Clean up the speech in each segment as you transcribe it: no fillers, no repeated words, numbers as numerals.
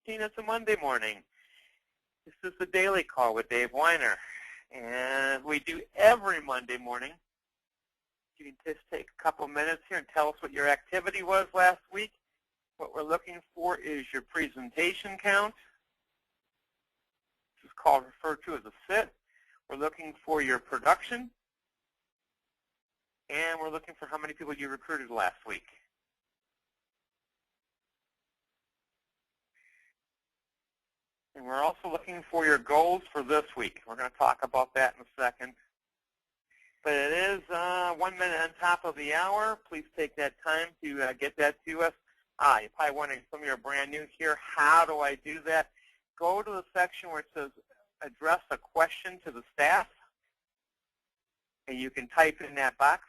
It's a Monday morning. This is the Daily Call with Dave Weiner. And we do every Monday morning. You can just take a couple minutes here and tell us what your activity was last week. What we're looking for is your presentation count. This is called referred to as a sit. We're looking for your production. And we're looking for how many people you recruited last week. And we're also looking for your goals for this week. We're going to talk about that in a second. But it is 1 minute on top of the hour. Please take that time to get that to us. You're probably wondering, some of you are brand new here, how do I do that? Go to the section where it says address a question to the staff. And you can type in that box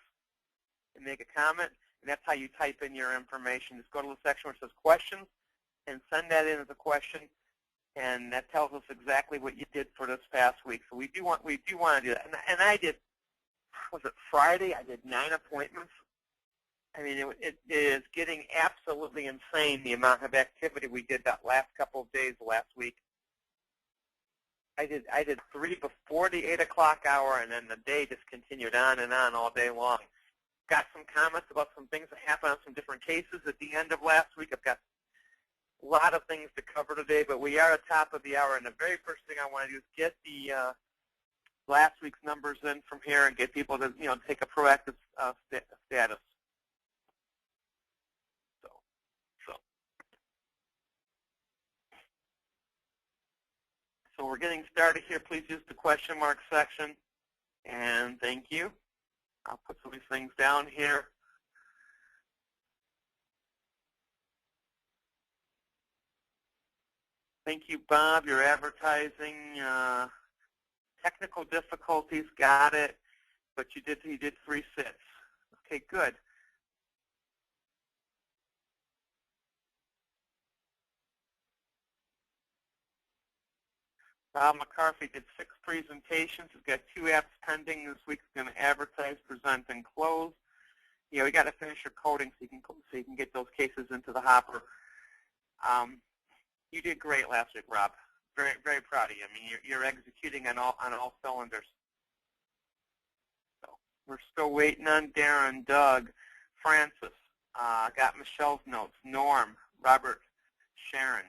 and make a comment. And that's how you type in your information. Just go to the section where it says questions and send that in as a question. And that tells us exactly what you did for this past week. So we do want to do that. And I did, was it Friday? I did 9 appointments. I mean, it is getting absolutely insane, the amount of activity we did that last couple of days last week. I did 3 before the 8 o'clock hour, and then the day just continued on and on all day long. Got some comments about some things that happened on some different cases at the end of last week. I've got a lot of things to cover today, but we are at the top of the hour, and the very first thing I want to do is get the last week's numbers in from here and get people to take a proactive status. So we're getting started here. Please use the question mark section, and thank you. I'll put some of these things down here. Thank you, Bob. Your advertising, technical difficulties, got it. But you did 3 sits. Okay, good. Bob McCarthy did 6 presentations. He's got 2 apps pending this week. He's going to advertise, present, and close. We got to finish your coding so you can get those cases into the hopper. You did great last week, Rob. Very, very proud of you. I mean, you're executing on all cylinders. So we're still waiting on Darren, Doug, Francis. Got Michelle's notes. Norm, Robert, Sharon.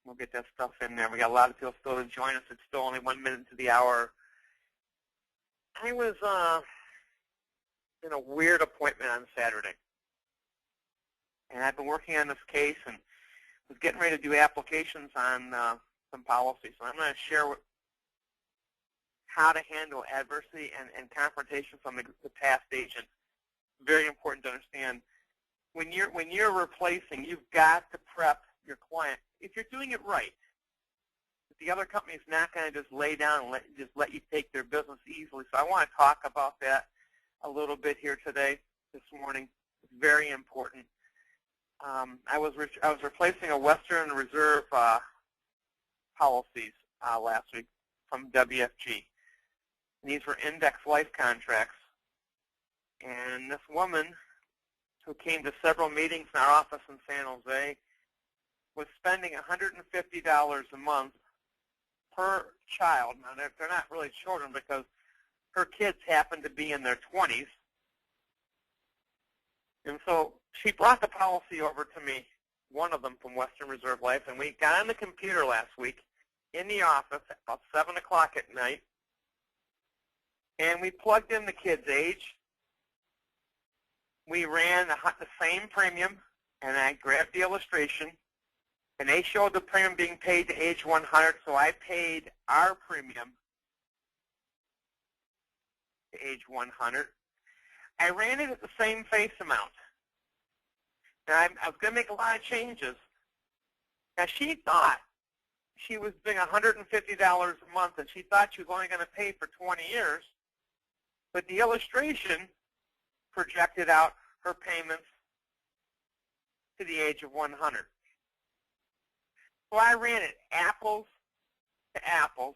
We'll get that stuff in there. We got a lot of people still to join us. It's still only 1 minute into the hour. I was in a weird appointment on Saturday, and I've been working on this case and was getting ready to do applications on some policies. So I'm going to share how to handle adversity and confrontation from the past agent. Very important to understand. When you're replacing, you've got to prep your client. If you're doing it right, the other company's not going to just lay down and just let you take their business easily. So I want to talk about that a little bit here today, this morning. It's very important. I was replacing a Western Reserve policies last week from WFG. And these were index life contracts. And this woman, who came to several meetings in our office in San Jose, was spending $150 a month per child. Now, they're not really children because her kids happen to be in their 20s. And so she brought the policy over to me, one of them from Western Reserve Life, and we got on the computer last week in the office at about 7 o'clock at night, and we plugged in the kid's age. We ran the same premium, and I grabbed the illustration, and they showed the premium being paid to age 100, so I paid our premium to age 100. I ran it at the same face amount. And I was going to make a lot of changes. Now, she thought she was doing $150 a month, and she thought she was only going to pay for 20 years. But the illustration projected out her payments to the age of 100. So I ran it apples to apples.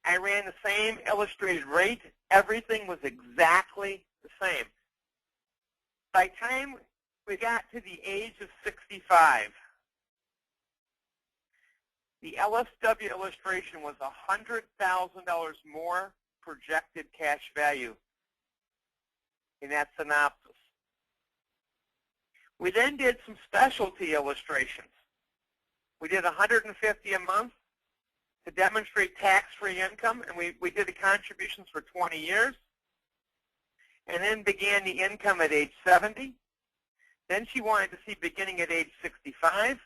I ran the same illustrated rate. Everything was exactly the same. By the time we got to the age of 65. The LSW illustration was $100,000 more projected cash value in that synopsis. We then did some specialty illustrations. We did $150 a month to demonstrate tax-free income, and we did the contributions for 20 years, and then began the income at age 70. Then she wanted to see beginning at age 65.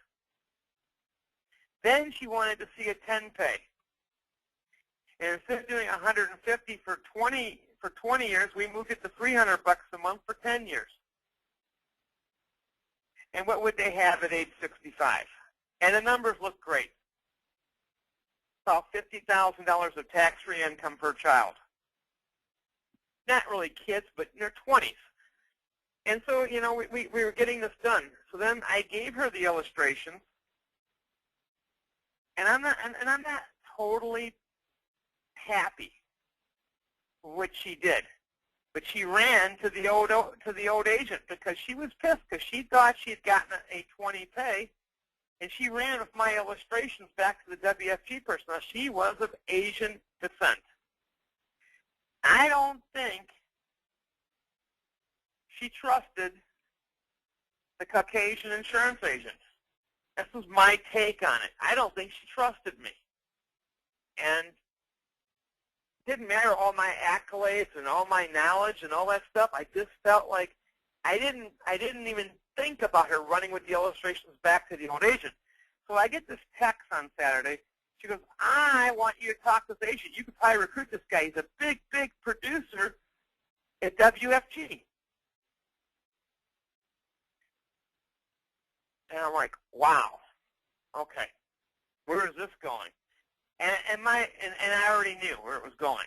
Then she wanted to see a 10-pay. And instead of doing $150 for 20 years, we moved it to $300 a month for 10 years. And what would they have at age 65? And the numbers look great. About $50,000 of tax-free income per child. Not really kids, but in their 20s. And so, you know, we were getting this done. So then I gave her the illustrations, and I'm not totally happy with what she did. But she ran to the old agent because she was pissed because she thought she had gotten a 20 pay, and she ran with my illustrations back to the WFG person. Now, she was of Asian descent. I don't think she trusted the Caucasian insurance agent. This was my take on it. I don't think she trusted me. And it didn't matter all my accolades and all my knowledge and all that stuff. I just felt like I didn't even think about her running with the illustrations back to the old agent. So I get this text on Saturday. She goes, I want you to talk to this agent. You could probably recruit this guy. He's a big, big producer at WFG. And I'm like, wow, okay, where is this going? And I already knew where it was going.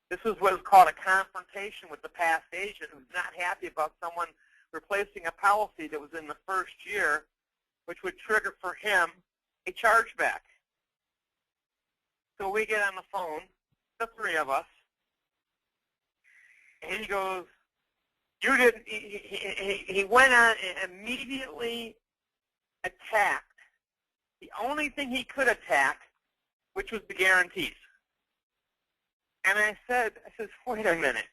This is what is called a confrontation with the past agent who's not happy about someone replacing a policy that was in the first year, which would trigger for him a chargeback. So we get on the phone, the three of us, and he goes, you didn't, he went on and immediately attacked the only thing he could attack, which was the guarantees. And I said, wait a minute.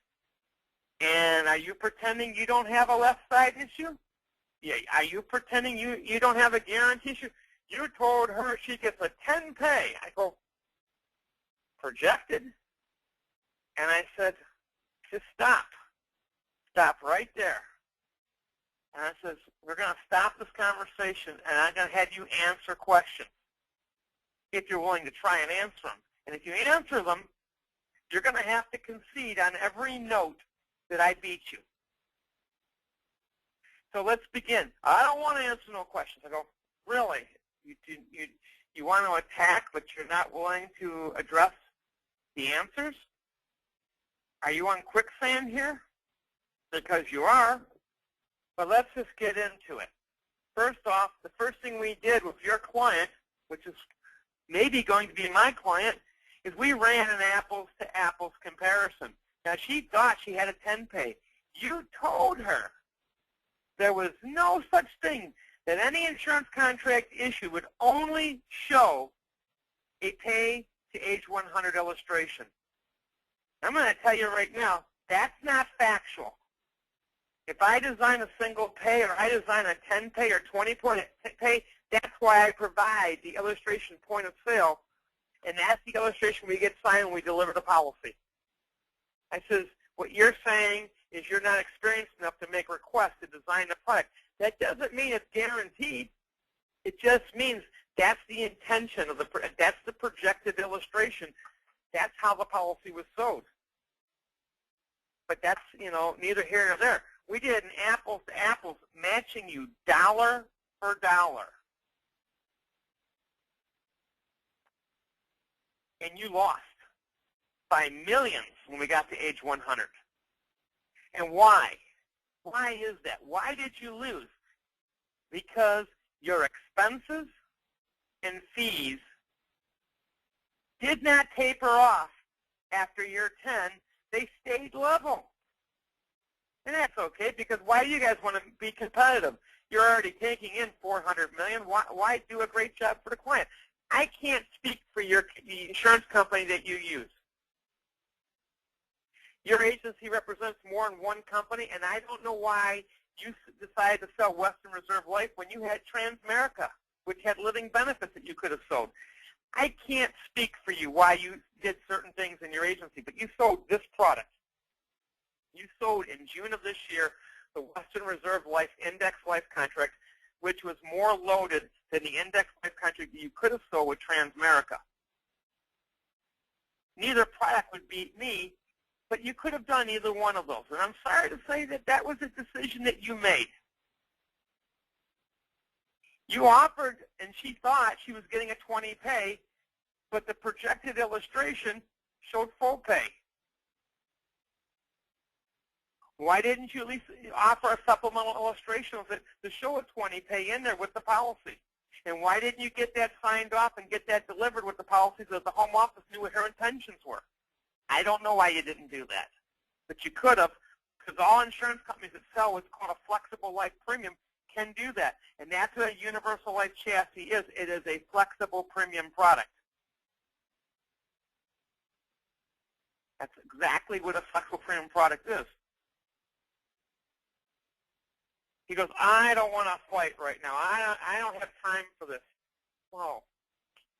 And are you pretending you don't have a left side issue? Yeah. Are you pretending you don't have a guarantee issue? You told her she gets a 10 pay. I go, projected? And I said, just stop. Stop right there. And I says, we're going to stop this conversation, and I'm going to have you answer questions if you're willing to try and answer them. And if you answer them, you're going to have to concede on every note that I beat you. So let's begin. I don't want to answer no questions. I go, really? You want to attack, but you're not willing to address the answers? Are you on quicksand here? Because you are. But let's just get into it. First off, the first thing we did with your client, which is maybe going to be my client, is we ran an apples-to-apples comparison. Now, she thought she had a 10 pay. You told her there was no such thing that any insurance contract issue would only show a pay to age 100 illustration. I'm going to tell you right now, that's not factual. If I design a single pay or I design a 10 pay or 20 pay, that's why I provide the illustration point of sale, and that's the illustration we get signed when we deliver the policy. I says, what you're saying is you're not experienced enough to make requests to design the product. That doesn't mean it's guaranteed. It just means that's the intention of that's the projected illustration. That's how the policy was sold. But that's, neither here nor there. We did an apples-to-apples, matching you dollar for dollar. And you lost by millions when we got to age 100. And why? Why is that? Why did you lose? Because your expenses and fees did not taper off after year 10. They stayed level. And that's okay? Because why do you guys want to be competitive? You're already taking in $400 million. Why do a great job for the client? I can't speak for the insurance company that you use. Your agency represents more than one company, and I don't know why you decided to sell Western Reserve Life when you had Transamerica, which had living benefits that you could have sold. I can't speak for you why you did certain things in your agency, but you sold this product. You sold in June of this year the Western Reserve Life Index Life contract, which was more loaded than the Index Life contract that you could have sold with Transamerica. Neither product would beat me, but you could have done either one of those. And I'm sorry to say that that was a decision that you made. You offered, and she thought she was getting a 20 pay, but the projected illustration showed full pay. Why didn't you at least offer a supplemental illustration of it to show a 20 pay in there with the policy? And why didn't you get that signed off and get that delivered with the policy so that the home office knew what her intentions were? I don't know why you didn't do that, but you could have, because all insurance companies that sell what's called a flexible life premium can do that, and that's what a universal life chassis is. It is a flexible premium product. That's exactly what a flexible premium product is. He goes, I don't want to fight right now. I don't have time for this. Well,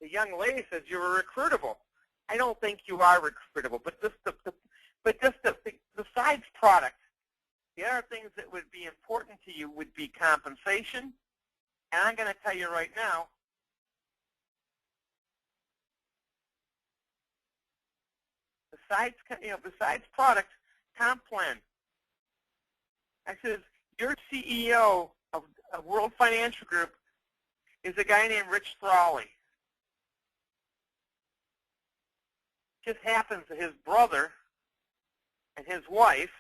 the young lady says you were recruitable. I don't think you are recruitable, but besides product, the other things that would be important to you would be compensation, and I'm going to tell you right now, besides product, comp plan. I says, your CEO of World Financial Group is a guy named Rich Thrawley. Just happens that his brother and his wife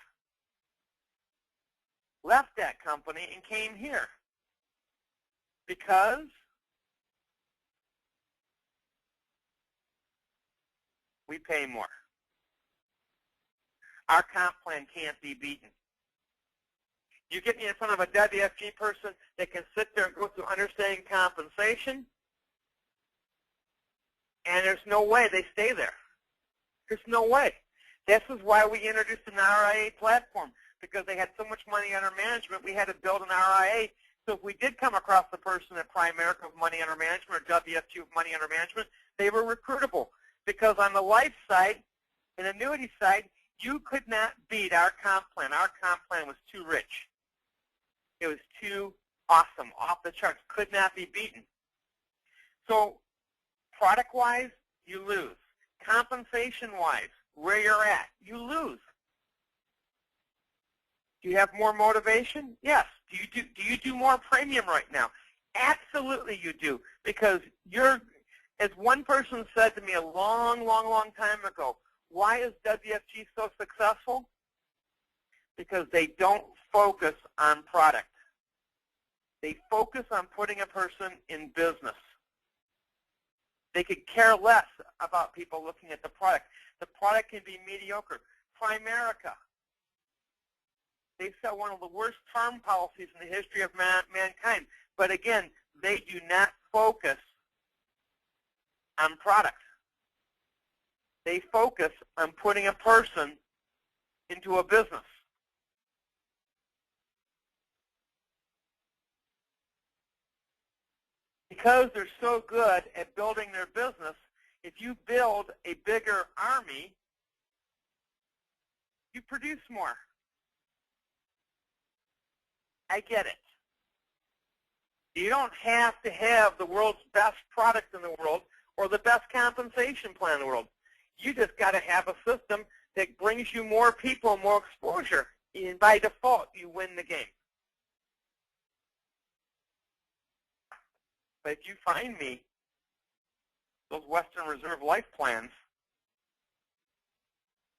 left that company and came here because we pay more. Our comp plan can't be beaten. You get me in front of a WFG person that can sit there and go through understanding compensation, and there's no way they stay there. There's no way. This is why we introduced an RIA platform, because they had so much money under management, we had to build an RIA. So if we did come across the person at Primerica of money under management or WFG of money under management, they were recruitable. Because on the life side and annuity side, you could not beat our comp plan. Our comp plan was too rich. It was too awesome, off the charts, could not be beaten. So product-wise, you lose. Compensation-wise, where you're at, you lose. Do you have more motivation? Yes. Do you do more premium right now? Absolutely you do, because you're, as one person said to me a long, long, long time ago, why is WFG so successful? Because they don't focus on product. They focus on putting a person in business. They could care less about people looking at the product. The product can be mediocre. Primerica, they sell one of the worst term policies in the history of mankind. But again, they do not focus on product. They focus on putting a person into a business. Because they're so good at building their business, if you build a bigger army, you produce more. I get it. You don't have to have the world's best product in the world or the best compensation plan in the world. You just got to have a system that brings you more people, more exposure, and by default, you win the game. But if you find me those Western Reserve life plans,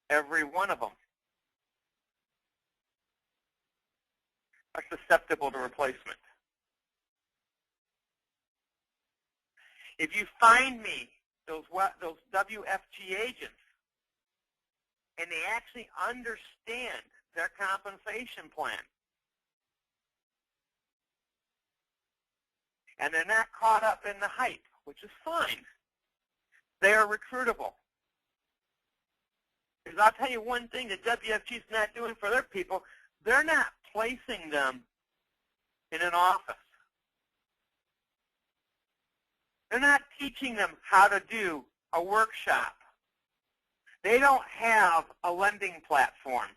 every one of them are susceptible to replacement. If you find me those WFG agents and they actually understand their compensation plan. And they're not caught up in the hype, which is fine. They are recruitable. Because I'll tell you one thing that WFG is not doing for their people, they're not placing them in an office. They're not teaching them how to do a workshop. They don't have a lending platform.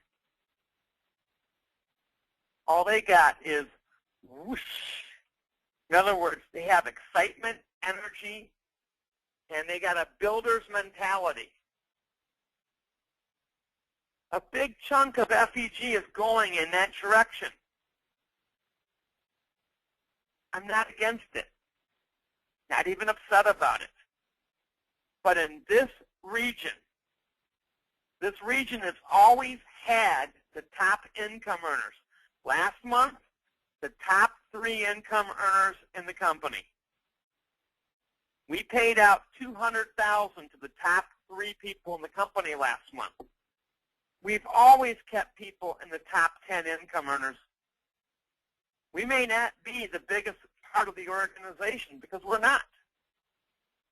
All they got is whoosh. In other words, they have excitement, energy, and they got a builder's mentality. A big chunk of FEG is going in that direction. I'm not against it. Not even upset about it. But in this region has always had the top income earners. Last month, the top 3 income earners in the company. We paid out $200,000 to the top 3 people in the company last month. We've always kept people in the top 10 income earners. We may not be the biggest part of the organization because we're not,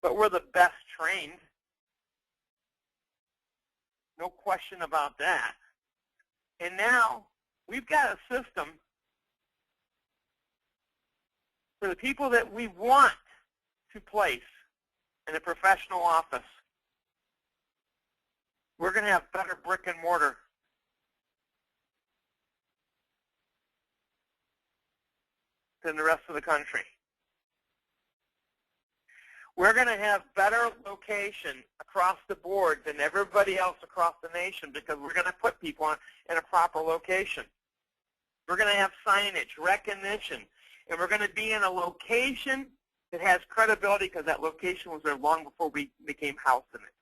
but we're the best trained. No question about that. And now we've got a system for the people that we want to place in a professional office. We're going to have better brick and mortar. Than the rest of the country. We're going to have better location across the board than everybody else across the nation because we're going to put people in a proper location. We're going to have signage, recognition, and we're going to be in a location that has credibility because that location was there long before we became house in it.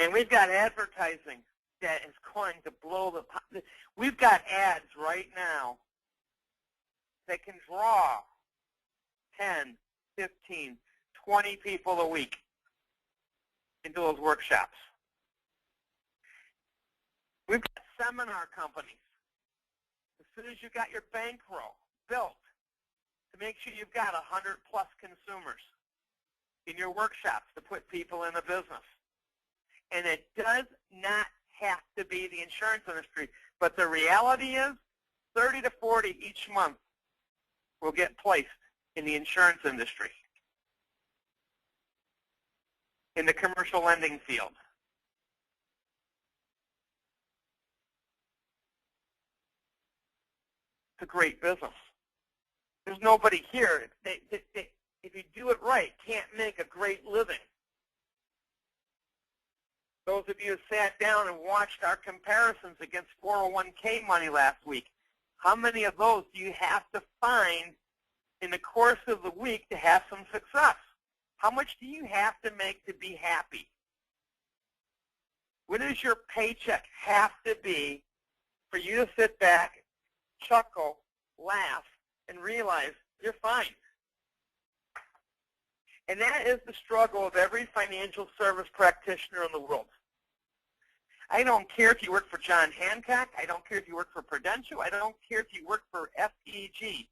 And we've got advertising that is going to blow the... We've got ads right now that can draw 10, 15, 20 people a week into those workshops. We've got seminar companies. As soon as you got your bankroll built to make sure you've got 100+ consumers in your workshops to put people in the business. And it does not have to be the insurance industry. But the reality is 30 to 40 each month will get placed in the insurance industry, in the commercial lending field. It's a great business. There's nobody here, if you do it right, can't make a great living. Those of you who sat down and watched our comparisons against 401k money last week, how many of those do you have to find in the course of the week to have some success? How much do you have to make to be happy? What does your paycheck have to be for you to sit back, chuckle, laugh, and realize you're fine? And that is the struggle of every financial service practitioner in the world. I don't care if you work for John Hancock. I don't care if you work for Prudential. I don't care if you work for FEG.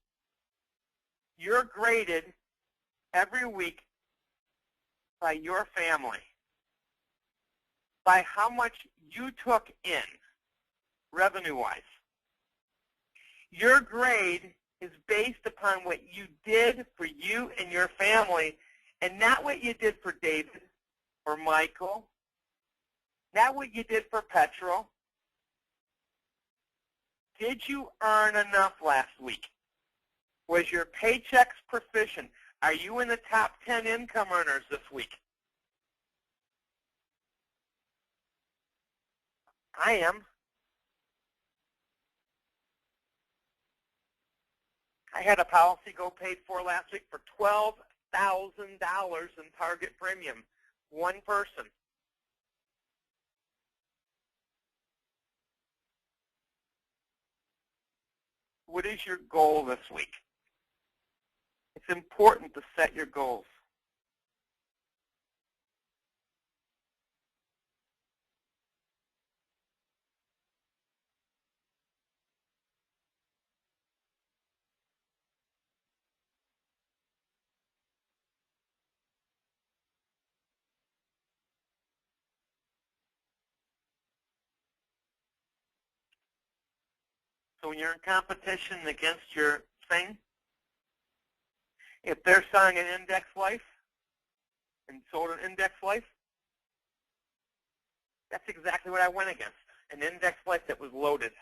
You're graded every week by your family, by how much you took in revenue-wise. Your grade is based upon what you did for you and your family, and not what you did for David or Michael, not what you did for Petrol. Did you earn enough last week? Was your paychecks proficient? Are you in the top 10 income earners this week? I am. I had a policy go paid for last week for $12,000 in target premium. One person. What is your goal this week? It's important to set your goals. So when you're in competition against your thing, if they're selling an index life and sold an index life, that's exactly what I went against, an index life that was loaded.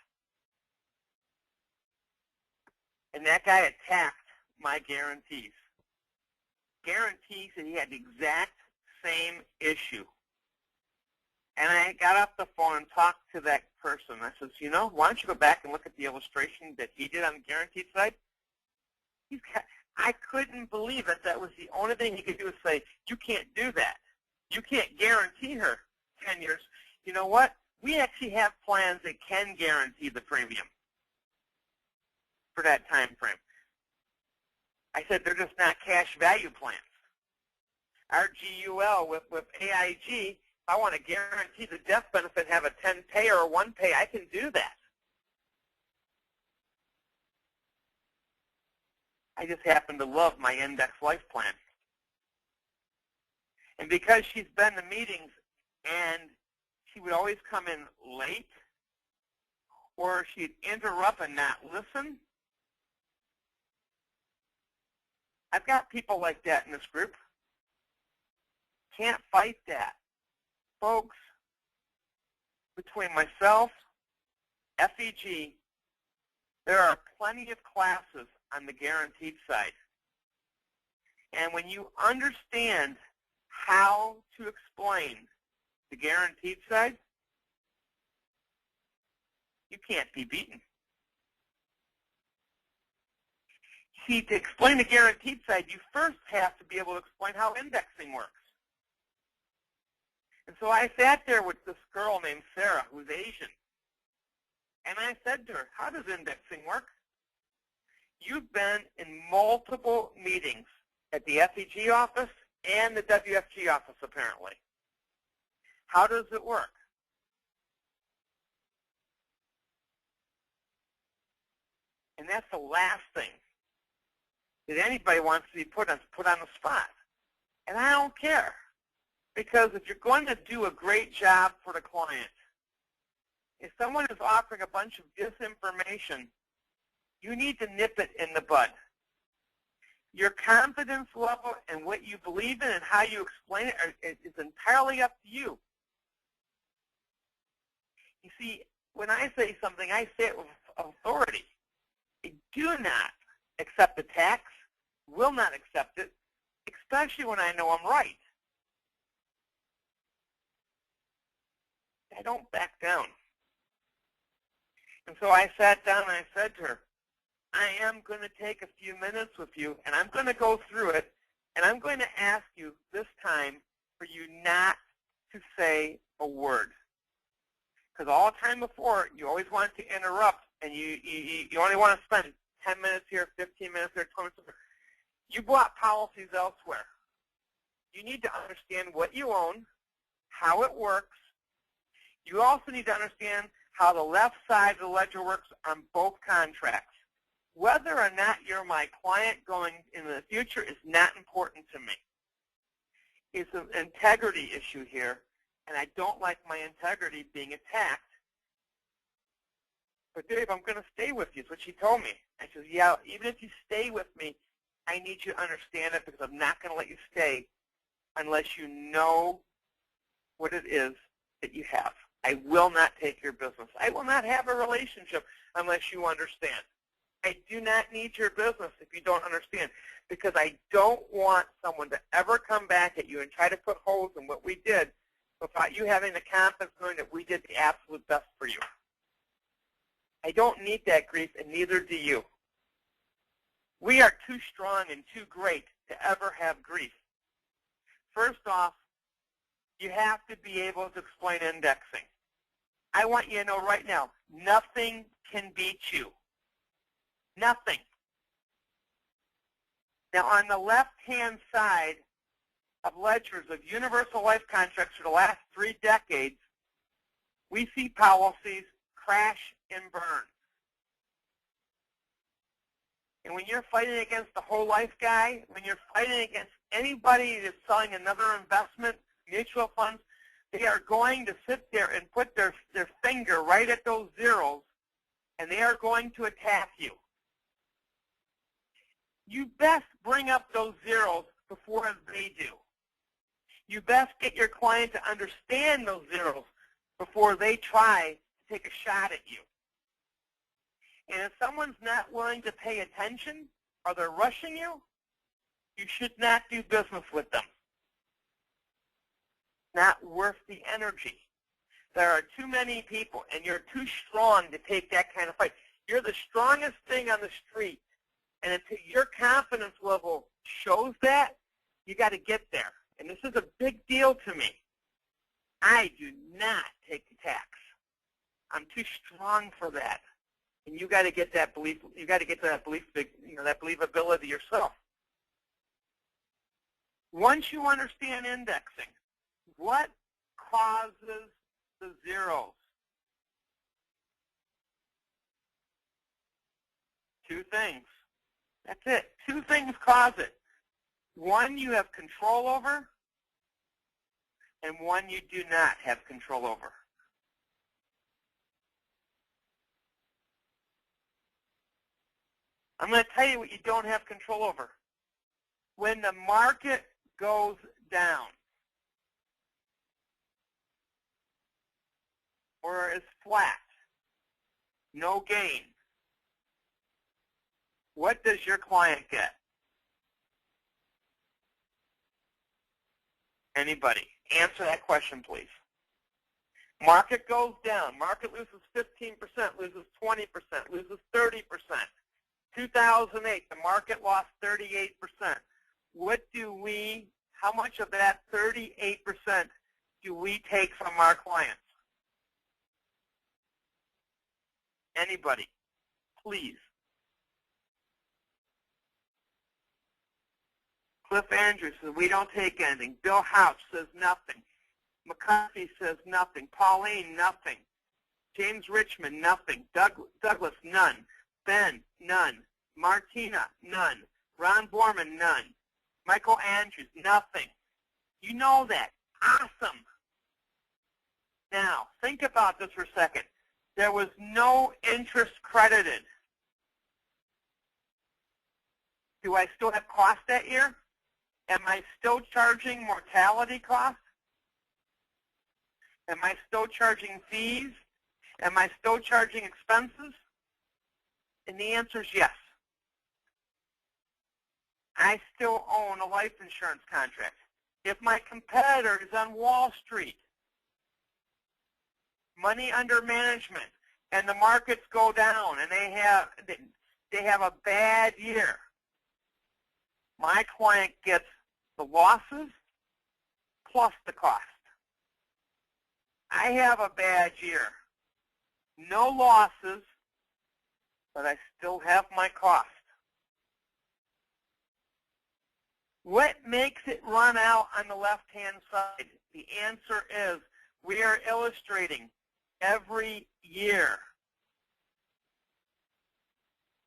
And that guy attacked my guarantees. Guarantees that he had the exact same issue. And I got off the phone and talked to that person. I says, you know, why don't you go back and look at the illustration that he did on the guaranteed side? I couldn't believe it. That was the only thing he could do was say, you can't do that. You can't guarantee her 10 years. You know what? We actually have plans that can guarantee the premium for that time frame. I said, they're just not cash value plans. Our GUL with AIG, if I want to guarantee the death benefit, have a 10-pay or a 1-pay, I can do that. I just happen to love my index life plan. And because she's been to meetings and she would always come in late or she'd interrupt and not listen, I've got people like that in this group. Can't fight that. Folks, between myself, FEG, there are plenty of classes on the guaranteed side. And when you understand how to explain the guaranteed side, you can't be beaten. See, to explain the guaranteed side, you first have to be able to explain how indexing works. And so I sat there with this girl named Sarah, who's Asian, and I said to her, how does indexing work? You've been in multiple meetings at the FEG office and the WFG office, apparently. How does it work? And that's the last thing that anybody wants to be put on the spot. And I don't care. Because if you're going to do a great job for the client, if someone is offering a bunch of disinformation, you need to nip it in the bud. Your confidence level and what you believe in and how you explain it is entirely up to you. You see, when I say something, I say it with authority. I do not accept the tax, will not accept it, especially when I know I'm right. I don't back down. And so I sat down and I said to her, I am going to take a few minutes with you, and I'm going to go through it, and I'm going to ask you this time for you not to say a word. Because all the time before, you always want to interrupt, and you only want to spend 10 minutes here, 15 minutes here, 20 minutes here. You bought policies elsewhere. You need to understand what you own, how it works. You also need to understand how the left side of the ledger works on both contracts. Whether or not you're my client going in the future is not important to me. It's an integrity issue here, and I don't like my integrity being attacked. But Dave, I'm going to stay with you, is what she told me. I said, yeah, even if you stay with me, I need you to understand it because I'm not going to let you stay unless you know what it is that you have. I will not take your business. I will not have a relationship unless you understand. I do not need your business if you don't understand, because I don't want someone to ever come back at you and try to put holes in what we did without you having the confidence knowing that we did the absolute best for you. I don't need that grief, and neither do you. We are too strong and too great to ever have grief. First off, you have to be able to explain indexing. I want you to know right now, nothing can beat you. Nothing. Now, on the left-hand side of ledgers of universal life contracts for the last 3 decades, we see policies crash and burn. And when you're fighting against the whole life guy, when you're fighting against anybody that's selling another investment, mutual funds, they are going to sit there and put their finger right at those zeros and they are going to attack you. You best bring up those zeros before they do. You best get your client to understand those zeros before they try to take a shot at you. And if someone's not willing to pay attention or they're rushing you, you should not do business with them. Not worth the energy. There are too many people, and you're too strong to take that kind of fight. You're the strongest thing on the street, and until your confidence level shows that, you got to get there. And this is a big deal to me. I do not take attacks. I'm too strong for that. And you got to get that belief. You got to get to that belief, that believability yourself. Once you understand indexing, what causes the zeros? Two things. That's it. Two things cause it. One you have control over, and one you do not have control over. I'm going to tell you what you don't have control over. When the market goes down or is flat, no gain, what does your client get? Anybody? Answer that question, please. Market goes down. Market loses 15%, loses 20%, loses 30%. 2008, the market lost 38%. How much of that 38% do we take from our clients? Anybody? Please. Cliff Andrews says, we don't take anything. Bill House says nothing. McCarthy says nothing. Pauline, nothing. James Richmond, nothing. Douglas, none. Ben, none. Martina, none. Ron Borman, none. Michael Andrews, nothing. You know that. Awesome. Now, think about this for a second. There was no interest credited. Do I still have cost that year? Am I still charging mortality costs? Am I still charging fees? Am I still charging expenses? And the answer is yes. I still own a life insurance contract. If my competitor is on Wall Street, money under management, and the markets go down and they have a bad year, my client gets the losses plus the cost. I have a bad year. No losses, but I still have my cost. What makes it run out on the left-hand side? The answer is we are illustrating every year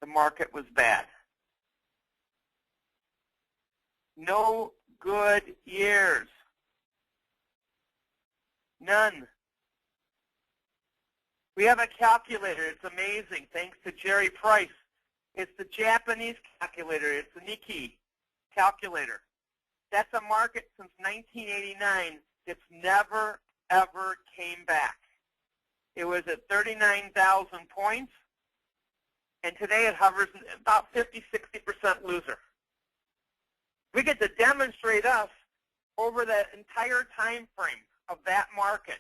the market was bad. No good years. None. We have a calculator. It's amazing. Thanks to Jerry Price. It's the Japanese calculator. It's the Nikkei calculator. That's a market since 1989 that's never, ever came back. It was at 39,000 points, and today it hovers about 50-60% loser. We get to demonstrate us over the entire time frame of that market.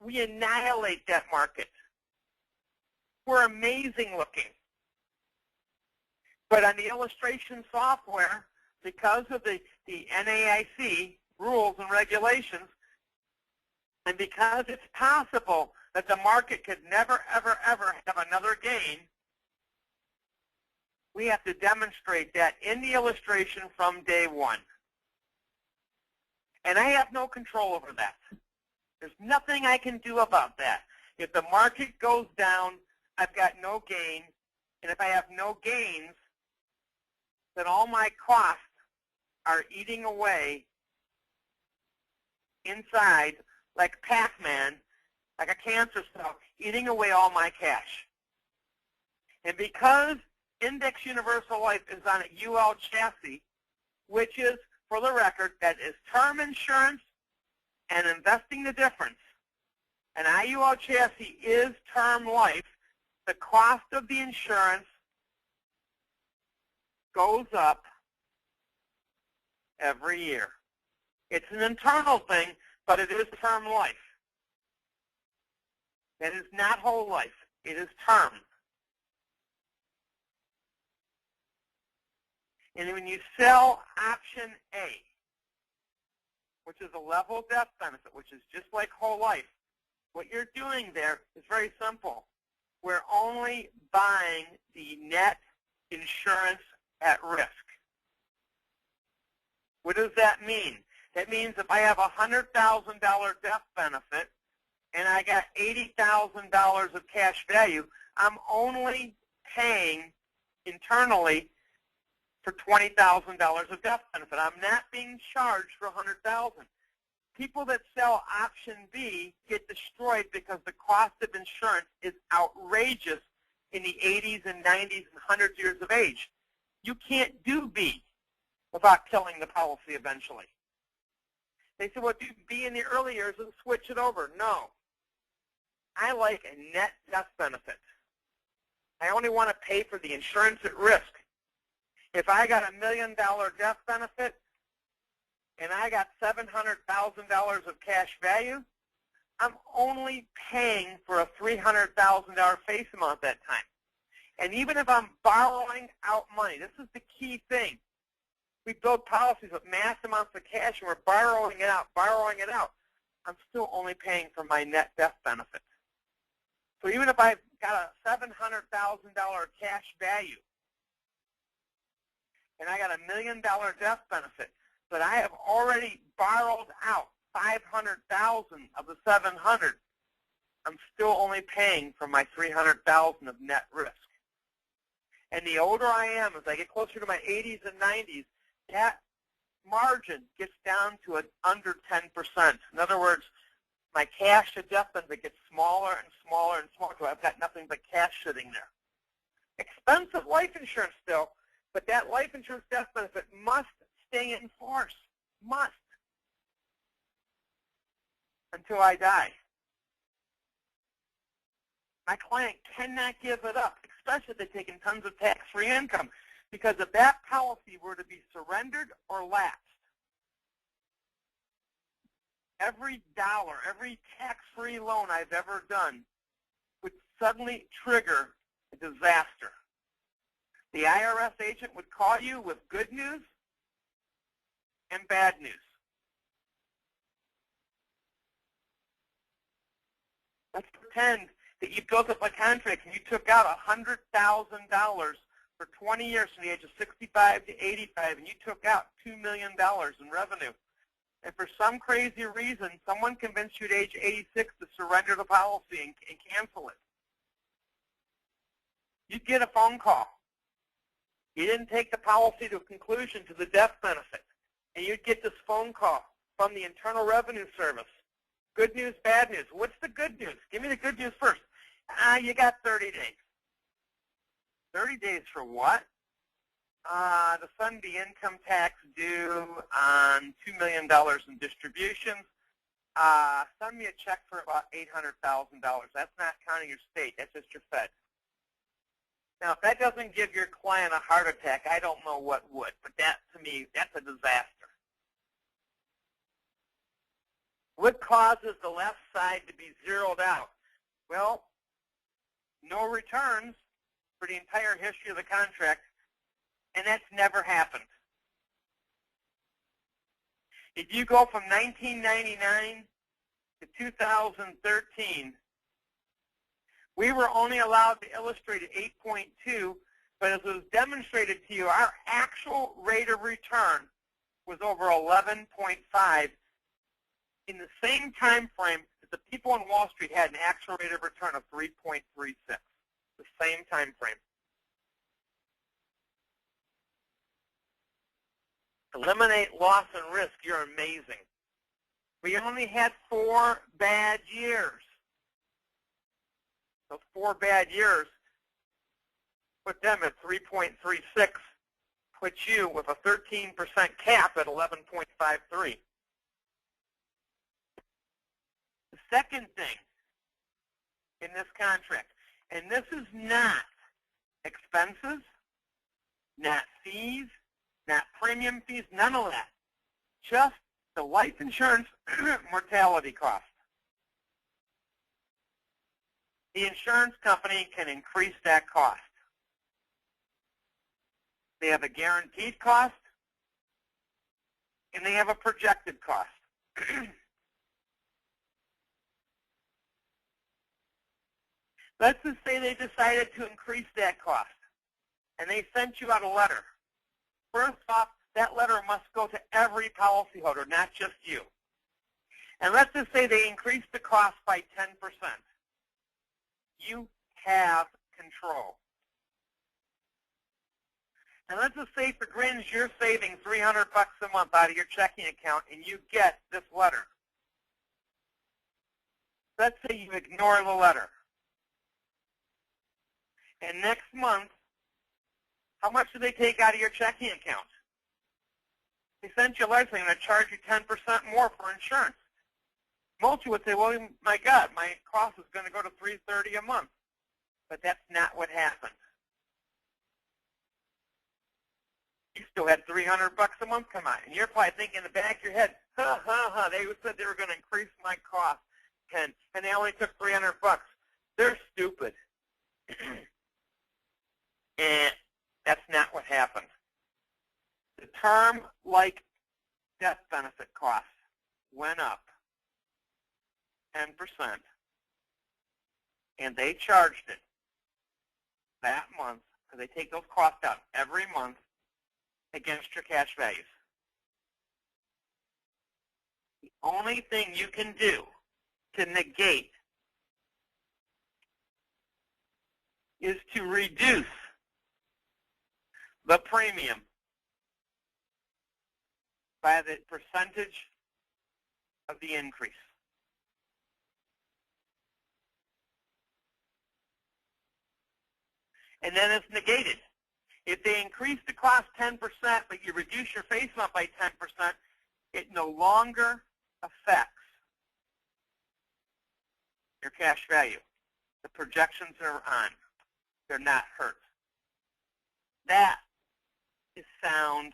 We annihilate that market. We're amazing looking. But on the illustration software, because of the NAIC rules and regulations, and because it's possible that the market could never, ever, ever have another gain, we have to demonstrate that in the illustration from day one. And I have no control over that. There's nothing I can do about that. If the market goes down, I've got no gain. And if I have no gains, then all my costs are eating away inside like Pac-Man, like a cancer cell, eating away all my cash. And because Index Universal Life is on a UL chassis, which is, for the record, that is term insurance and investing the difference. An IUL chassis is term life. The cost of the insurance goes up every year. It's an internal thing, but it is term life. That is not whole life. It is term. And when you sell option A, which is a level death benefit, which is just like whole life, what you're doing there is very simple. We're only buying the net insurance at risk. What does that mean? That means if I have a $100,000 death benefit and I got $80,000 of cash value, I'm only paying internally for $20,000 of death benefit. I'm not being charged for $100,000. People that sell option B get destroyed because the cost of insurance is outrageous in the 80s and 90s and 100s years of age. You can't do B without killing the policy eventually. They say, well, do B in the early years and switch it over. No. I like a net death benefit. I only want to pay for the insurance at risk. If I got a $1 million death benefit and I got $700,000 of cash value, I'm only paying for a $300,000 face amount at that time. And even if I'm borrowing out money, this is the key thing. We build policies with mass amounts of cash and we're borrowing it out. I'm still only paying for my net death benefit. So even if I've got a $700,000 cash value and I got a $1 million death benefit, but I have already borrowed out $500,000 of the $700,000, I'm still only paying for my $300,000 of net risk. And the older I am, as I get closer to my 80s and 90s, that margin gets down to under 10%. In other words, my cash to death benefit gets smaller and smaller and smaller, so I've got nothing but cash sitting there. Expensive life insurance still, but that life insurance death benefit must stay in force, must, until I die. My client cannot give it up, especially if they've taken tons of tax-free income, because if that policy were to be surrendered or lapsed, every dollar, every tax-free loan I've ever done would suddenly trigger a disaster. The IRS agent would call you with good news and bad news. Let's pretend that you built up a contract and you took out $100,000 for 20 years from the age of 65 to 85, and you took out $2 million in revenue. And for some crazy reason, someone convinced you at age 86 to surrender the policy and cancel it. You'd get a phone call. You didn't take the policy to a conclusion to the death benefit. And you'd get this phone call from the Internal Revenue Service. Good news, bad news. What's the good news? Give me the good news first. You got 30 days. 30 days for what? To send the income tax due on $2 million in distributions. Send me a check for about $800,000. That's not counting your state. That's just your Fed. Now, if that doesn't give your client a heart attack, I don't know what would. But that, to me, that's a disaster. What causes the left side to be zeroed out? Well, no returns for the entire history of the contract, and that's never happened. If you go from 1999 to 2013, we were only allowed to illustrate at 8.2, but as was demonstrated to you, our actual rate of return was over 11.5 in the same time frame that the people on Wall Street had an actual rate of return of 3.36, the same time frame. Eliminate loss and risk, you're amazing. We only had 4 bad years. Those 4 bad years put them at 3.36, puts you with a 13% cap at 11.53. The second thing in this contract, and this is not expenses, not fees, not premium fees, none of that. Just the life insurance mortality cost. The insurance company can increase that cost. They have a guaranteed cost, and they have a projected cost. Let's just say they decided to increase that cost, and they sent you out a letter. First off, that letter must go to every policyholder, not just you. And let's just say they increased the cost by 10%. You have control. And let's just say for grins, you're saving $300 a month out of your checking account, and you get this letter. Let's say you ignore the letter. And next month, how much do they take out of your checking account? They sent you a letter saying, I'm going to charge you 10% more for insurance. Most of you would say, well, my God, my cost is going to go to $330 a month. But that's not what happened. You still had $300 a month come out. And you're probably thinking in the back of your head, they said they were going to increase my cost, and they only took $300. They're stupid. And that's not what happened. The term like death benefit costs went up 10%, and they charged it that month, because they take those costs out every month against your cash values. The only thing you can do to negate is to reduce the premium by the percentage of the increase. And then it's negated. If they increase the cost 10%, but you reduce your face amount by 10%, it no longer affects your cash value. The projections are on. They're not hurt. That is sound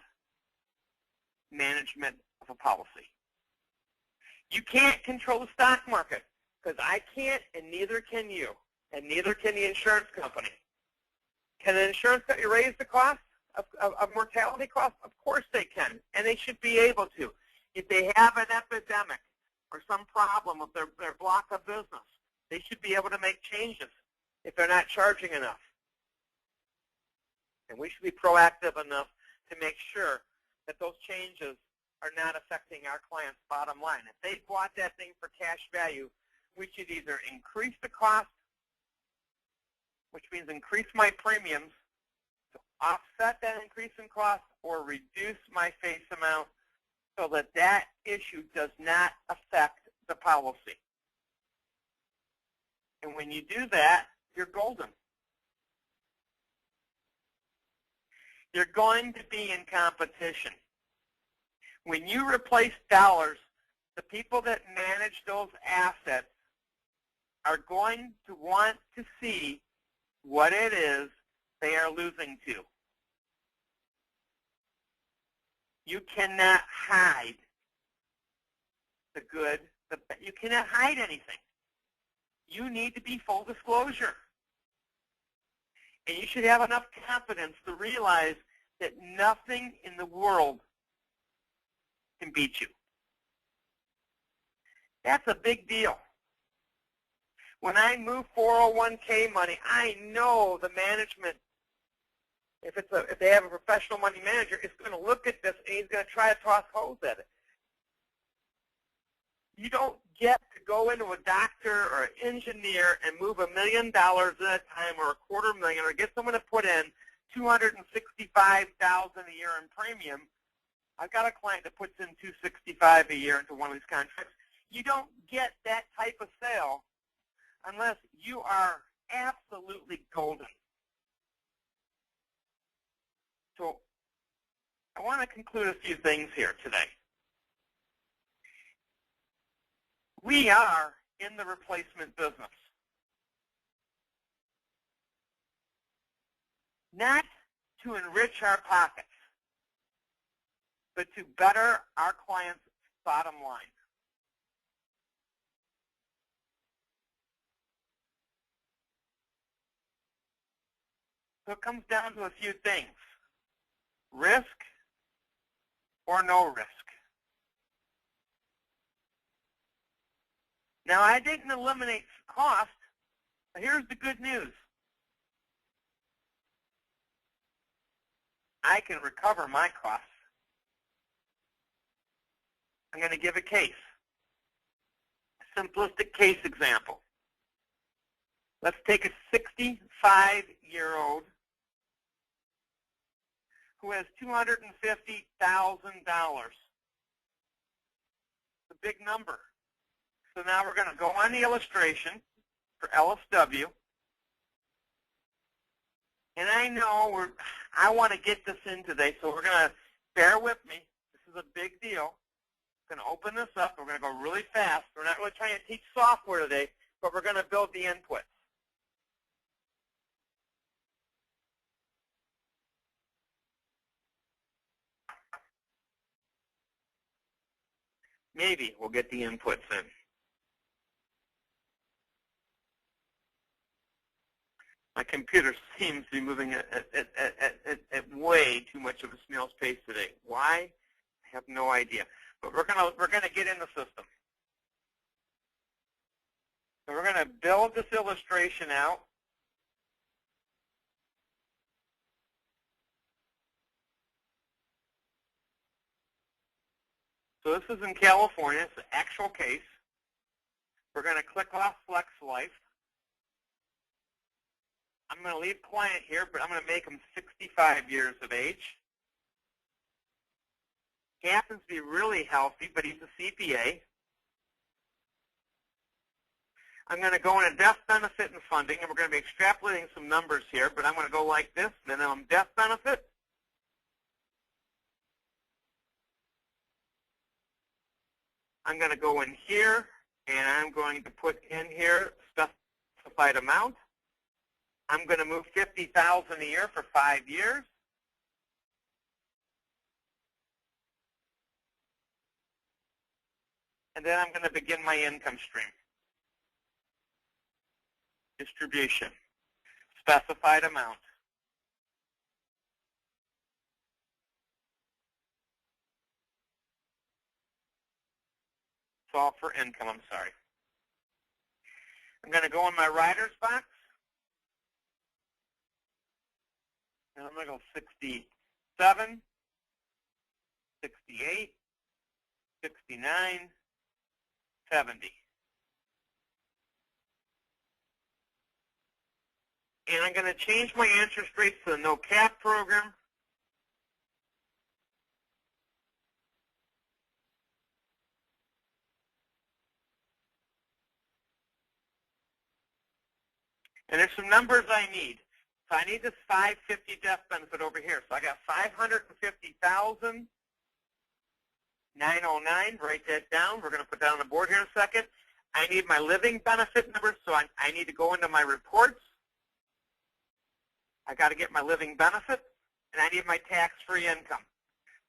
management of a policy. You can't control the stock market, because I can't, and neither can you, and neither can the insurance company. Can an insurance company raise the cost of mortality costs? Of course they can, and they should be able to. If they have an epidemic or some problem with their block of business, they should be able to make changes if they're not charging enough. And we should be proactive enough to make sure that those changes are not affecting our clients' bottom line. If they bought that thing for cash value, we should either increase the cost, which means increase my premiums to offset that increase in cost, or reduce my face amount so that that issue does not affect the policy. And when you do that, you're golden. You're going to be in competition. When you replace dollars, the people that manage those assets are going to want to see what it is they are losing to. You cannot hide the good. You cannot hide anything. You need to be full disclosure. And you should have enough confidence to realize that nothing in the world can beat you. That's a big deal. When I move 401k money, I know the management, if they have a professional money manager, is going to look at this and he's going to try to toss holes at it. You don't get to go into a doctor or an engineer and move $1 million at a time, or $250,000, or get someone to put in $265,000 a year in premium. I've got a client that puts in $265,000 a year into one of these contracts. You don't get that type of sale unless you are absolutely golden. So I want to conclude a few things here today. We are in the replacement business. Not to enrich our pockets, but to better our clients' bottom line. So it comes down to a few things. Risk or no risk. Now, I didn't eliminate cost, but here's the good news. I can recover my costs. I'm going to give a case. A simplistic case example. Let's take a 65-year-old who has $250,000. It's a big number. So now we're going to go on the illustration for LSW. And I know I want to get this in today, so we're going to bear with me. This is a big deal. I'm going to open this up. We're going to go really fast. We're not really trying to teach software today, but we're going to build the inputs. Maybe we'll get the inputs in. My computer seems to be moving at way too much of a snail's pace today. Why? I have no idea. But we're gonna get in the system. So we're gonna build this illustration out. So this is in California. It's the actual case. We're gonna click off Flex Life. I'm going to leave client here, but I'm going to make him 65 years of age. He happens to be really healthy, but he's a CPA. I'm going to go into death benefit and funding, and we're going to be extrapolating some numbers here, but I'm going to go like this, minimum death benefit. I'm going to go in here, and I'm going to put in here specified amount. I'm going to move $50,000 a year for 5 years. And then I'm going to begin my income stream. Distribution. Specified amount. Solve for income, I'm sorry. I'm going to go in my writer's box. And I'm going to go 67, 68, 69, 70. And I'm going to change my interest rates to the no cap program. And there's some numbers I need. So I need this 550 death benefit over here. So I got 550,000, 909. Write that down. We're going to put that on the board here in a second. I need my living benefit number, so I need to go into my reports. I got to get my living benefit, and I need my tax-free income.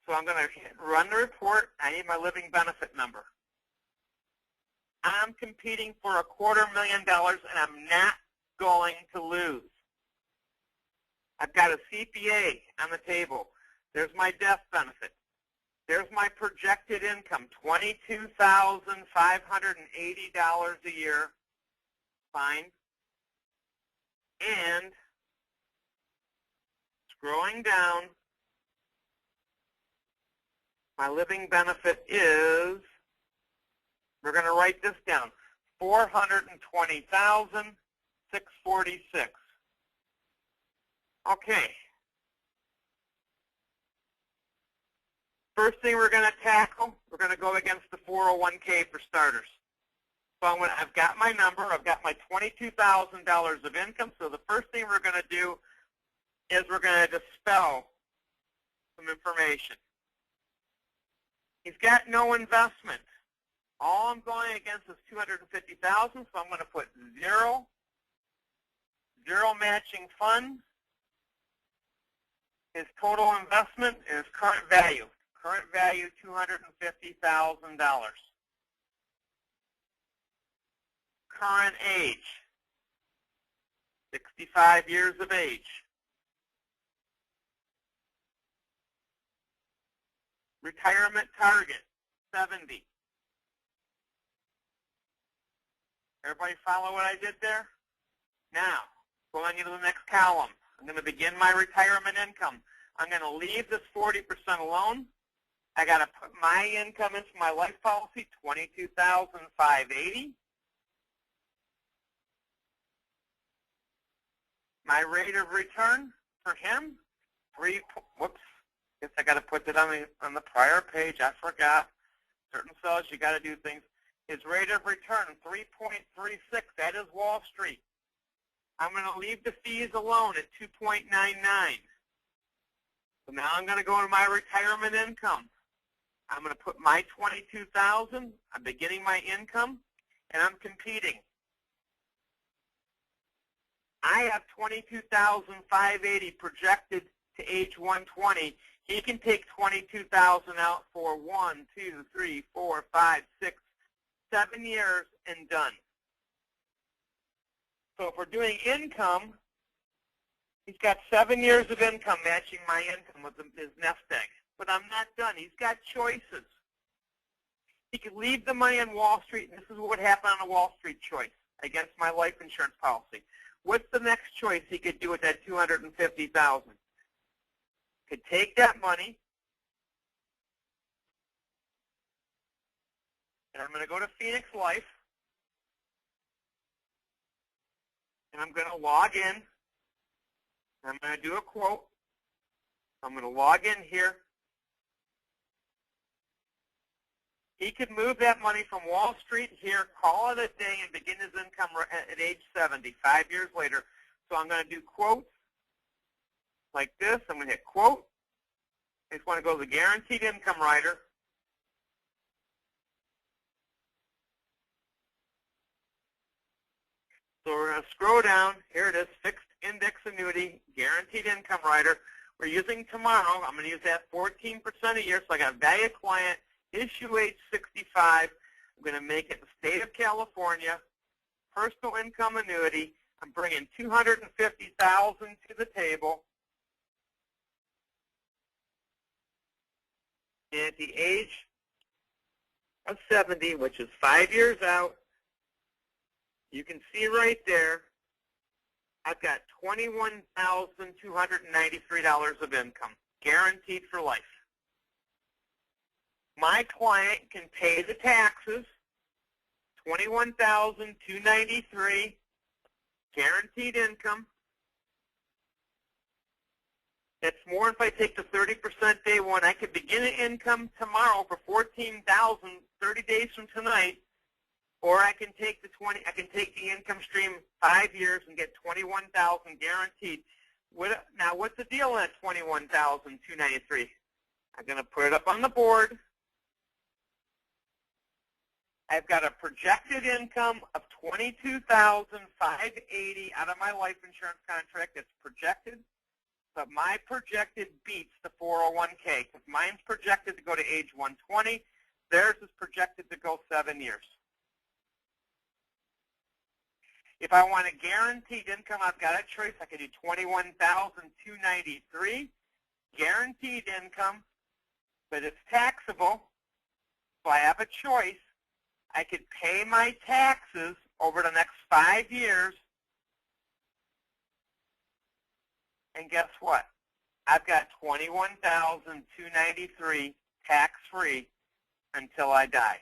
So I'm going to run the report. I need my living benefit number. I'm competing for $250,000, and I'm not going to lose. I've got a CPA on the table. There's my death benefit. There's my projected income, $22,580 a year. Fine. And scrolling down, my living benefit is, we're going to write this down, $420,646. Okay. First thing we're going to tackle, we're going to go against the 401k for starters. So I've got my number. I've got my $22,000 of income. So the first thing we're going to do is we're going to dispel some information. He's got no investment. All I'm going against is $250,000, so I'm going to put zero matching funds. His total investment is current value. Current value, $250,000. Current age, 65 years of age. Retirement target, 70. Everybody follow what I did there? Now, going into the next column, I'm going to begin my retirement income. I'm going to leave this 40% alone. I got to put my income into my life policy, $22,580. My rate of return for him, whoops, guess I got to put that on the prior page. I forgot. Certain cells, you got to do things. His rate of return, 3.36. That is Wall Street. I'm going to leave the fees alone at 2.99. So now I'm going to go to my retirement income. I'm going to put my $22,000. I'm beginning my income, and I'm competing. I have $22,580 projected to age 120. He can take $22,000 out for 1, 2, 3, 4, 5, 6, 7 years and done. So if we're doing income, he's got 7 years of income matching my income with his nest egg. But I'm not done. He's got choices. He could leave the money on Wall Street, and this is what would happen on a Wall Street choice against my life insurance policy. What's the next choice he could do with that $250,000? Could take that money, and I'm going to go to Phoenix Life, and I'm going to log in. I'm going to do a quote. I'm going to log in here. He could move that money from Wall Street here, call it a day, and begin his income at age 70, 5 years later. So I'm going to do quotes like this. I'm going to hit quote. I just want to go to the guaranteed income rider. So we're going to scroll down. Here it is, fixed index annuity, guaranteed income rider. We're using tomorrow. I'm going to use that 14% a year. So I got value client, issue age 65. I'm going to make it the state of California, personal income annuity. I'm bringing $250,000 to the table. And at the age of 70, which is 5 years out, you can see right there, I've got $21,293 of income, guaranteed for life. My client can pay the taxes, $21,293, guaranteed income. That's more if I take the 30% day one. I could begin an income tomorrow for $14,000, 30 days from tonight, or I can take the the income stream 5 years and get $21,000 guaranteed. Now, what's the deal on that $21,293? I'm going to put it up on the board. I've got a projected income of $22,580 out of my life insurance contract. It's projected, but my projected beats the 401k because mine's projected to go to age 120. Theirs is projected to go 7 years. If I want a guaranteed income, I've got a choice. I could do $21,293 guaranteed income, but it's taxable, so I have a choice. I could pay my taxes over the next 5 years, and guess what? I've got $21,293 tax-free until I die.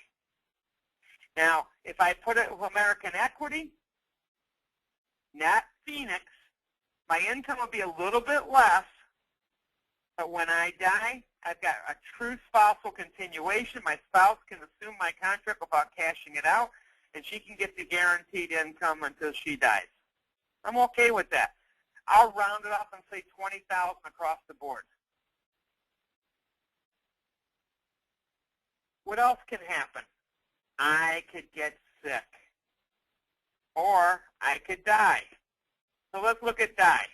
Now, if I put it with American Equity, not Phoenix, my income will be a little bit less, but when I die, I've got a true spousal continuation. My spouse can assume my contract without cashing it out, and she can get the guaranteed income until she dies. I'm okay with that. I'll round it up and say $20,000 across the board. What else can happen? I could get sick, or I could die. So let's look at die.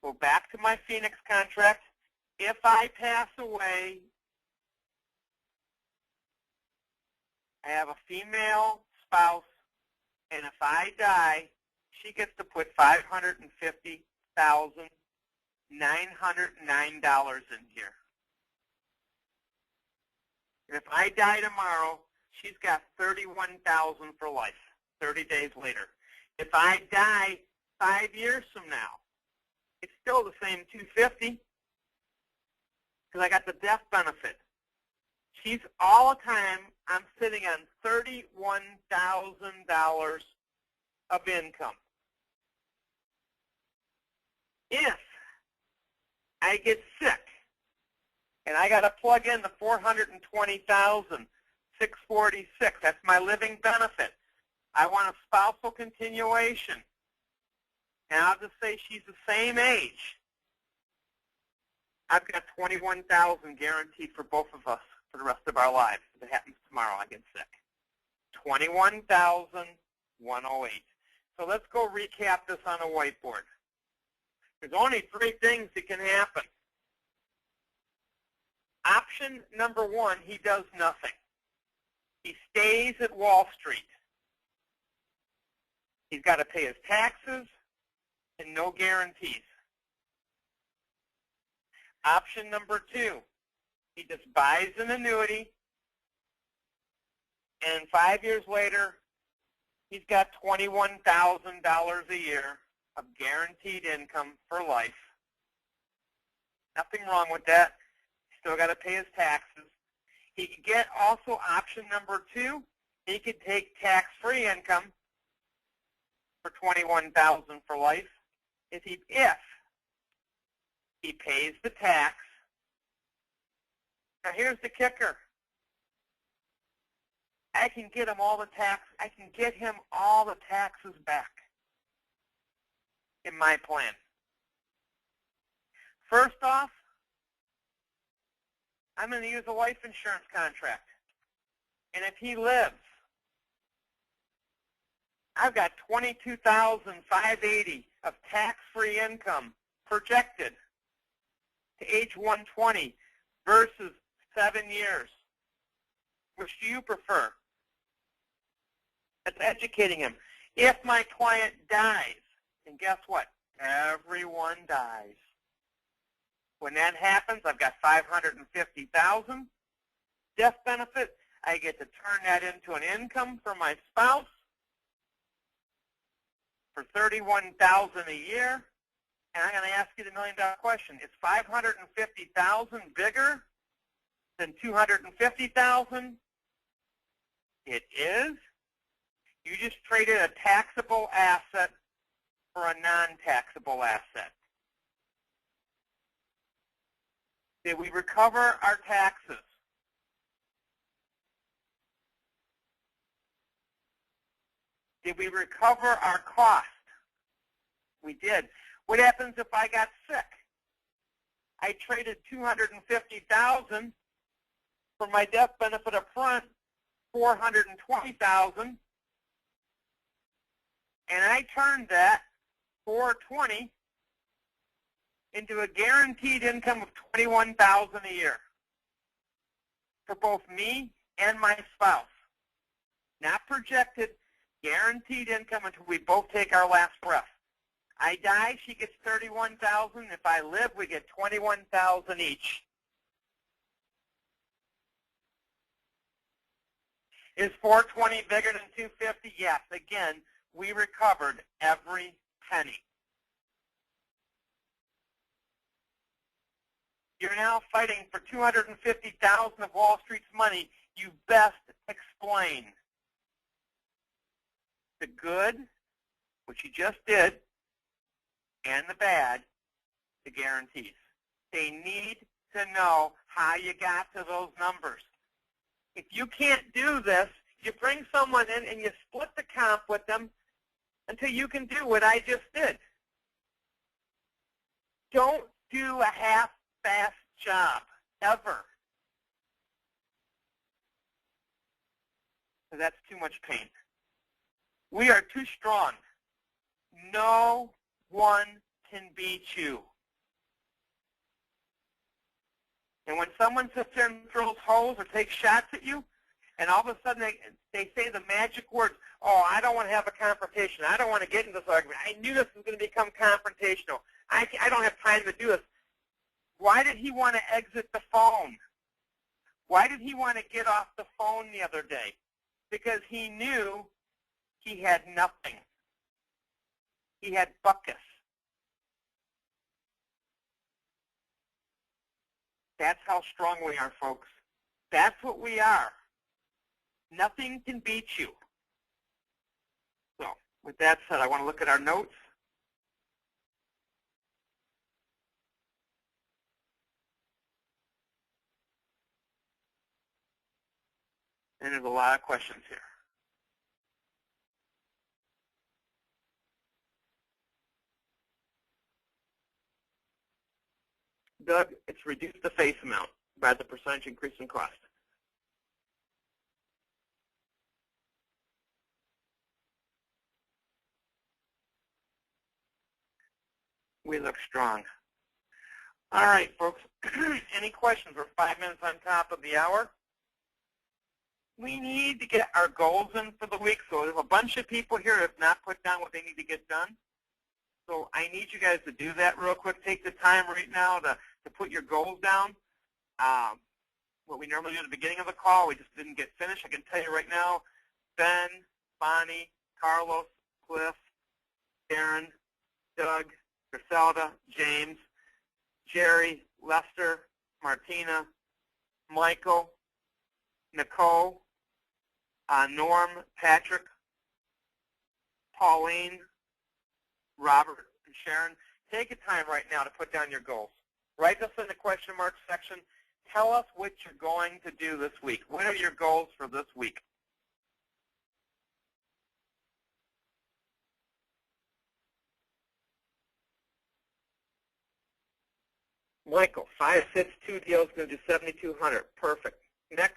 Go back to my Phoenix contract. If I pass away, I have a female spouse, and if I die, she gets to put $550,909 in here. And if I die tomorrow, she's got $31,000 for life, 30 days later. If I die 5 years from now, it's still the same $250 because I got the death benefit. She's all the time, I'm sitting on $31,000 of income. If I get sick and I got to plug in the $420,646, that's my living benefit. I want a spousal continuation. And I'll just say she's the same age. I've got $21,000 guaranteed for both of us for the rest of our lives. If it happens tomorrow, I get sick. $21,108. So let's go recap this on a whiteboard. There's only 3 things that can happen. Option number 1, he does nothing. He stays at Wall Street. He's got to pay his taxes and no guarantees. Option number 2, he just buys an annuity, and 5 years later, he's got $21,000 a year of guaranteed income for life. Nothing wrong with that. Still got to pay his taxes. He could get also option number 2. He could take tax-free income for $21,000 for life if he pays the tax. Now here's the kicker. I can get him all the taxes back in my plan. First off, I'm going to use a life insurance contract. And if he lives, I've got $22,580 of tax-free income projected to age 120 versus 7 years. Which do you prefer? That's educating him. If my client dies, and guess what? Everyone dies. When that happens, I've got $550,000 death benefit. I get to turn that into an income for my spouse for $31,000 a year. And I'm going to ask you the million-dollar question. Is $550,000 bigger than $250,000? It is. You just traded a taxable asset for a non-taxable asset. Did we recover our taxes? Did we recover our cost? We did. What happens if I got sick? I traded $250,000 for my death benefit up front, $420,000, and I turned that $420,000 into a guaranteed income of $21,000 a year for both me and my spouse. Not projected, guaranteed income until we both take our last breath. I die, she gets $31,000. If I live, we get $21,000 each. Is $420 bigger than $250? Yes. Again, we recovered every penny. You're now fighting for $250,000 of Wall Street's money. You best explain the good, which you just did, and the bad, the guarantees. They need to know how you got to those numbers. If you can't do this, you bring someone in and you split the comp with them until you can do what I just did. Don't do a half-fast job, ever. because that's too much pain. We are too strong. No one can beat you. And when someone sits there and throws holes or takes shots at you, and all of a sudden they say the magic words, oh, I don't want to have a confrontation. I don't want to get into this argument. I knew this was going to become confrontational. I don't have time to do this. Why did he want to exit the phone? Why did he want to get off the phone the other day? Because he knew he had nothing. He had buckus. That's how strong we are, folks. That's what we are. Nothing can beat you. So, with that said, I want to look at our notes. And there's a lot of questions here. Doug, it's reduced the face amount by the percentage increase in cost. We look strong. All right, folks. Any questions? We're 5 minutes on top of the hour. We need to get our goals in for the week. So there's a bunch of people here that have not put down what they need to get done. So I need you guys to do that real quick. Take the time right now to put your goals down. What we normally do at the beginning of the call, we just didn't get finished. I can tell you right now, Ben, Bonnie, Carlos, Cliff, Aaron, Doug, Griselda, James, Jerry, Lester, Martina, Michael, Nicole, Norm, Patrick, Pauline, Robert, and Sharon. Take a time right now to put down your goals. Write this in the question mark section. Tell us what you're going to do this week. What are your goals for this week? Michael, 5 sits, 2 deals, going to do 7,200. Perfect. Next.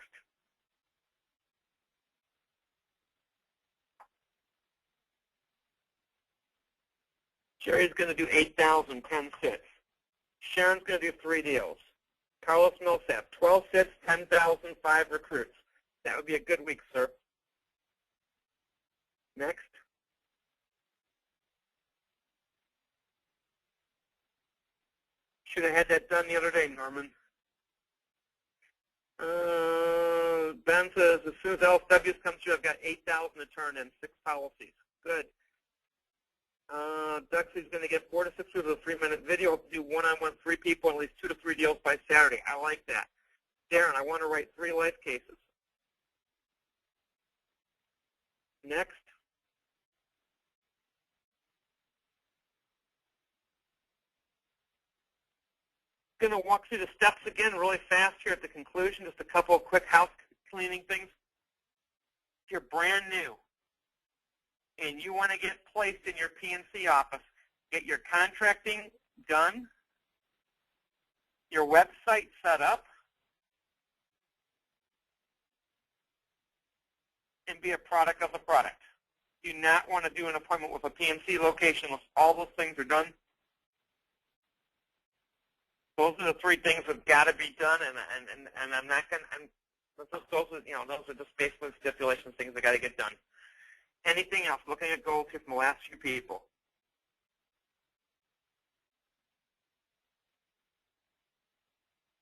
Jerry's going to do 8,000, 10 sits. Sharon's going to do 3 deals. Carlos Millsap, 12 sits, 10,000, 5 recruits. That would be a good week, sir. Next. Should have had that done the other day, Norman. Ben says, as soon as LSWs come through, I've got 8,000 to turn in, 6 policies. Good. Duxley's going to get 4 to 6 with a 3-minute video. Do one-on-one 3 people, at least 2 to 3 deals by Saturday. I like that. Darren, I want to write 3 life cases. Next. Going to walk through the steps again really fast here at the conclusion. Just a couple of quick house cleaning things. If you're brand new and you want to get placed in your PNC office, get your contracting done, your website set up, and be a product of the product. Do not want to do an appointment with a PNC location unless all those things are done. Those are the 3 things that have got to be done, and I'm not going to. Those are just basically stipulations, things that got to get done. Anything else? Looking at goals here from the last few people.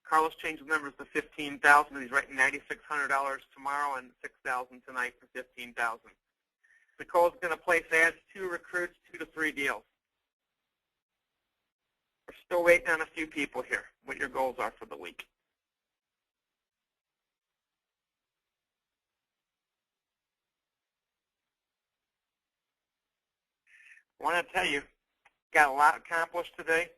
Carlos changed the numbers to 15,000. He's writing $9,600 tomorrow and 6,000 tonight for 15,000. Nicole's going to place ads, 2 recruits, 2 to 3 deals. We're still waiting on a few people here. What your goals are for the week. I want to tell you, got a lot accomplished today.